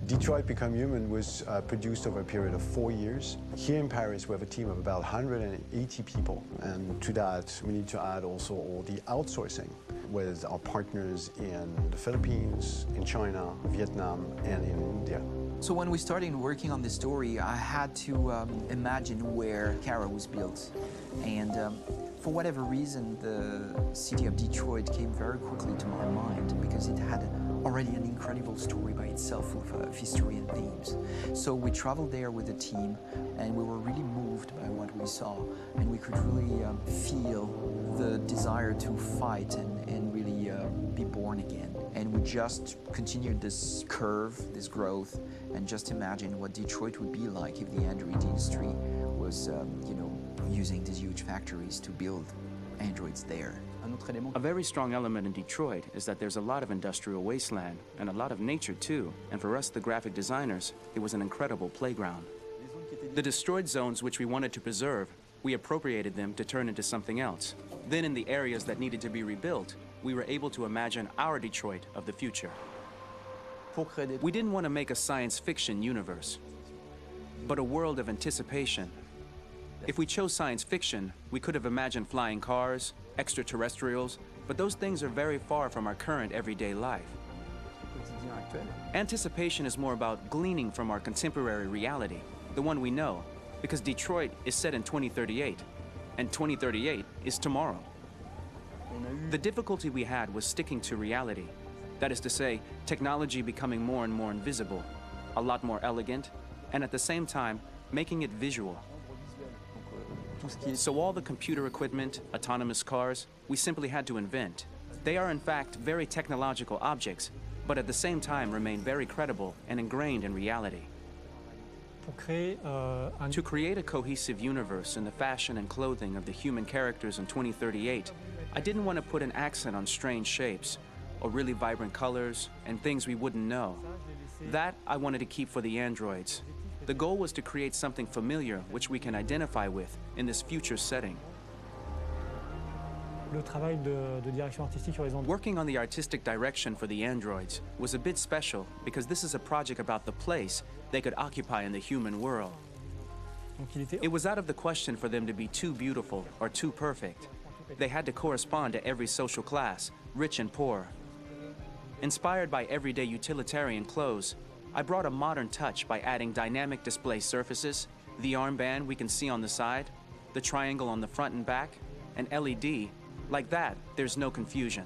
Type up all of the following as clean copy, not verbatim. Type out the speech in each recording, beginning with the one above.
Detroit Become Human was produced over a period of 4 years. Here in Paris, we have a team of about 180 people. And to that, we need to add also all the outsourcing with our partners in the Philippines, in China, Vietnam, and in India. So when we started working on this story, I had to imagine where Kara was built. And for whatever reason, the city of Detroit came very quickly to my mind because it had already an incredible story by itself full of history and themes. So we traveled there with the team, and we were really moved by what we saw, and we could really feel the desire to fight and really be born again. And we just continued this curve, this growth, and just imagine what Detroit would be like if the Android industry was, using these huge factories to build androids there. A very strong element in Detroit is that there's a lot of industrial wasteland and a lot of nature too. And for us, the graphic designers, it was an incredible playground. The destroyed zones which we wanted to preserve, we appropriated them to turn into something else. Then in the areas that needed to be rebuilt, we were able to imagine our Detroit of the future. We didn't want to make a science fiction universe, but a world of anticipation. If we chose science fiction, we could have imagined flying cars, extraterrestrials, but those things are very far from our current everyday life. Anticipation is more about gleaning from our contemporary reality, the one we know, because Detroit is set in 2038, and 2038 is tomorrow. The difficulty we had was sticking to reality. That is to say, technology becoming more and more invisible, a lot more elegant, and at the same time, making it visual. So all the computer equipment, autonomous cars, we simply had to invent. They are in fact very technological objects, but at the same time remain very credible and ingrained in reality. To create a cohesive universe in the fashion and clothing of the human characters in 2038, I didn't want to put an accent on strange shapes, or really vibrant colors, and things we wouldn't know. That I wanted to keep for the androids. The goal was to create something familiar which we can identify with in this future setting. Working on the artistic direction for the androids was a bit special because this is a project about the place they could occupy in the human world. It was out of the question for them to be too beautiful or too perfect. They had to correspond to every social class, rich and poor. Inspired by everyday utilitarian clothes, I brought a modern touch by adding dynamic display surfaces, the armband we can see on the side, the triangle on the front and back, an LED. Like that, there's no confusion.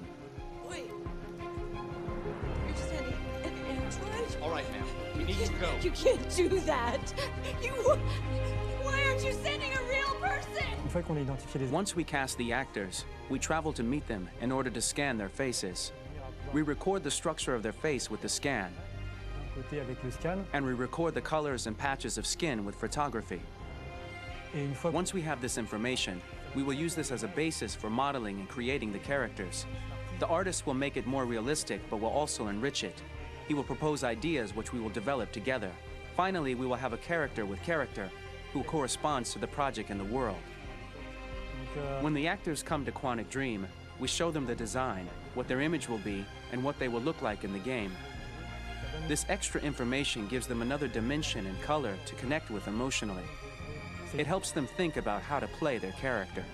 Wait. You're sending an android? All right, ma'am. We need to go. You can't do that. Why aren't you sending a real person? Once we cast the actors, we travel to meet them in order to scan their faces. We record the structure of their face with the scan. And we record the colors and patches of skin with photography. Once we have this information, we will use this as a basis for modeling and creating the characters. The artist will make it more realistic, but will also enrich it. He will propose ideas which we will develop together. Finally, we will have a character with character who corresponds to the project and the world. When the actors come to Quantic Dream, we show them the design, what their image will be, and what they will look like in the game. This extra information gives them another dimension and color to connect with emotionally. It helps them think about how to play their character.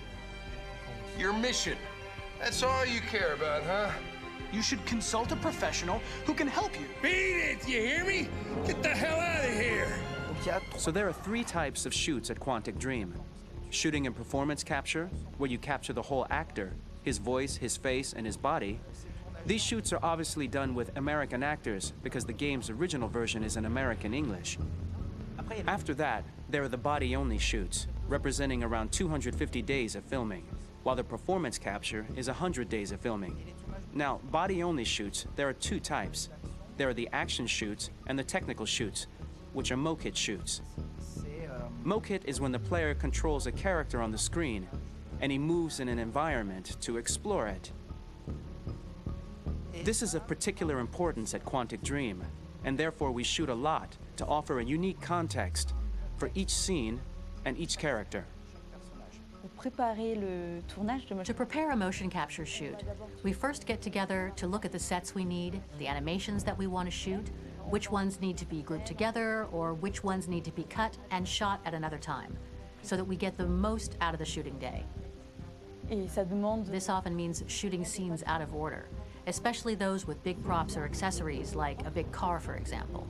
Your mission. That's all you care about, huh? You should consult a professional who can help you. Beat it, you hear me? Get the hell out of here! So there are 3 types of shoots at Quantic Dream. Shooting and performance capture, where you capture the whole actor, his voice, his face, and his body. These shoots are obviously done with American actors because the game's original version is in American English. After that, there are the body-only shoots, representing around 250 days of filming, while the performance capture is 100 days of filming. Now, body-only shoots, there are 2 types. There are the action shoots and the technical shoots, which are mokit shoots. Mokit is when the player controls a character on the screen, and he moves in an environment to explore it. This is of particular importance at Quantic Dream, and therefore we shoot a lot to offer a unique context for each scene and each character. To prepare a motion capture shoot, we first get together to look at the sets we need, the animations that we want to shoot, which ones need to be grouped together or which ones need to be cut and shot at another time, so that we get the most out of the shooting day. This often means shooting scenes out of order, especially those with big props or accessories, like a big car, for example.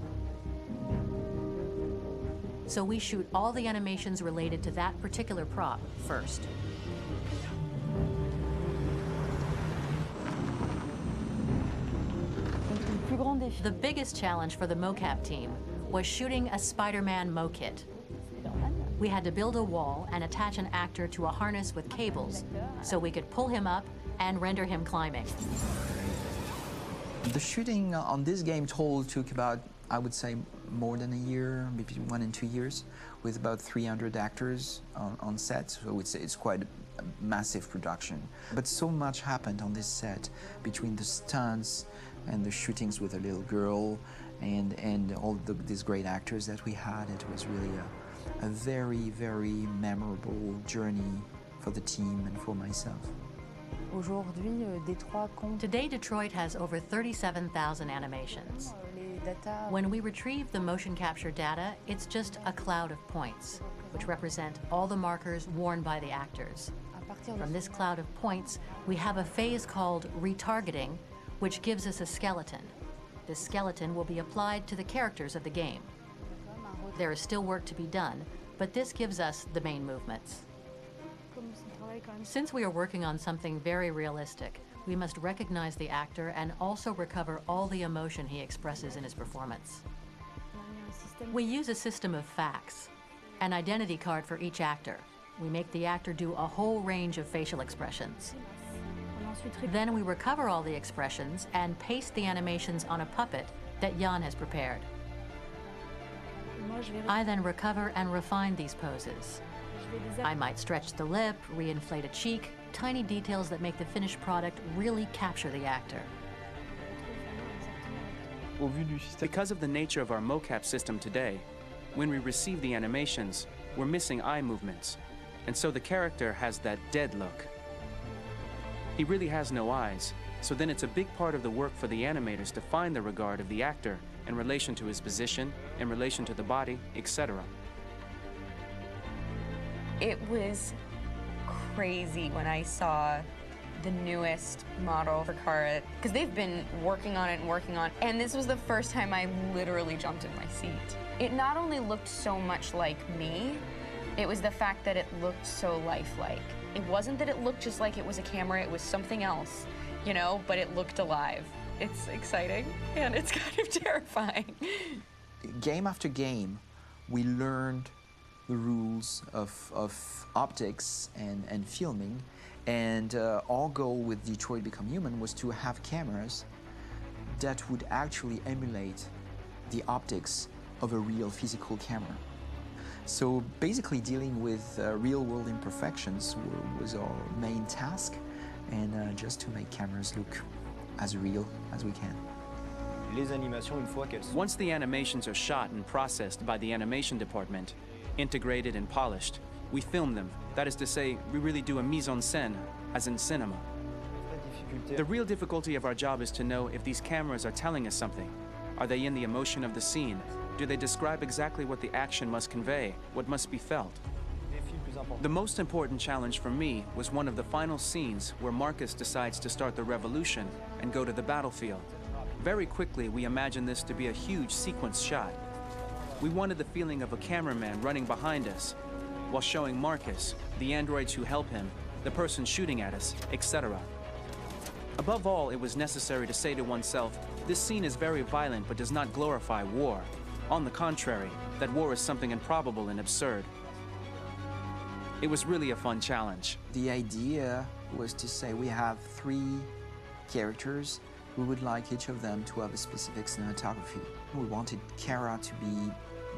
So we shoot all the animations related to that particular prop first. The biggest challenge for the mocap team was shooting a Spider-Man mo-kit. We had to build a wall and attach an actor to a harness with cables so we could pull him up and render him climbing. The shooting on this game took about, I would say, more than a year, maybe 1 and 2 years, with about 300 actors on set, so it's quite a massive production. But so much happened on this set, between the stunts and the shootings with a little girl and all these great actors that we had. It was really a very, very memorable journey for the team and for myself. Today, Detroit has over 37,000 animations. When we retrieve the motion capture data, it's just a cloud of points, which represent all the markers worn by the actors. From this cloud of points, we have a phase called retargeting, which gives us a skeleton. This skeleton will be applied to the characters of the game. There is still work to be done, but this gives us the main movements. Since we are working on something very realistic, we must recognize the actor and also recover all the emotion he expresses in his performance. We use a system of facts, an identity card for each actor. We make the actor do a whole range of facial expressions. Then we recover all the expressions and paste the animations on a puppet that Jan has prepared. I then recover and refine these poses. I might stretch the lip, reinflate a cheek, tiny details that make the finished product really capture the actor. Because of the nature of our mocap system today, when we receive the animations, we're missing eye movements, and so the character has that dead look. He really has no eyes, so then it's a big part of the work for the animators to find the regard of the actor in relation to his position, in relation to the body, etc. It was crazy when I saw the newest model for Kara, because they've been working on it, and this was the first time I literally jumped in my seat. It not only looked so much like me, it was the fact that it looked so lifelike. It wasn't that it looked just like it was a camera, it was something else, you know, but it looked alive. It's exciting, and it's kind of terrifying. Game after game, we learned the rules of optics and filming, and our goal with Detroit Become Human was to have cameras that would actually emulate the optics of a real physical camera. So basically dealing with real-world imperfections was our main task, and just to make cameras look as real as we can. Once the animations are shot and processed by the animation department, integrated and polished, we film them. That is to say, we really do a mise en scène, as in cinema. The real difficulty of our job is to know if these cameras are telling us something. Are they in the emotion of the scene? Do they describe exactly what the action must convey, what must be felt? The most important challenge for me was one of the final scenes where Marcus decides to start the revolution and go to the battlefield. Very quickly, we imagined this to be a huge sequence shot. We wanted the feeling of a cameraman running behind us, while showing Marcus, the androids who help him, the person shooting at us, etc. Above all, it was necessary to say to oneself, this scene is very violent but does not glorify war. On the contrary, that war is something improbable and absurd. It was really a fun challenge. The idea was to say we have 3 characters. We would like each of them to have a specific cinematography. We wanted Kara to be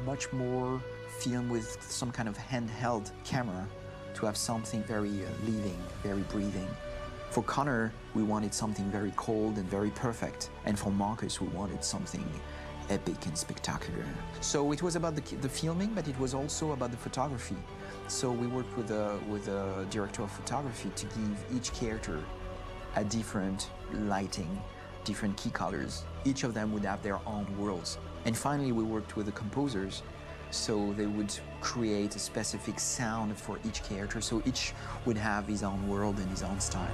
much more filmed with some kind of handheld camera, to have something very living, very breathing. For Connor, we wanted something very cold and very perfect. And for Marcus, we wanted something epic and spectacular. So it was about the filming, but it was also about the photography. So we worked with a director of photography to give each character a different lighting, different key colors. Each of them would have their own worlds. And finally, we worked with the composers, so they would create a specific sound for each character, so each would have his own world and his own style.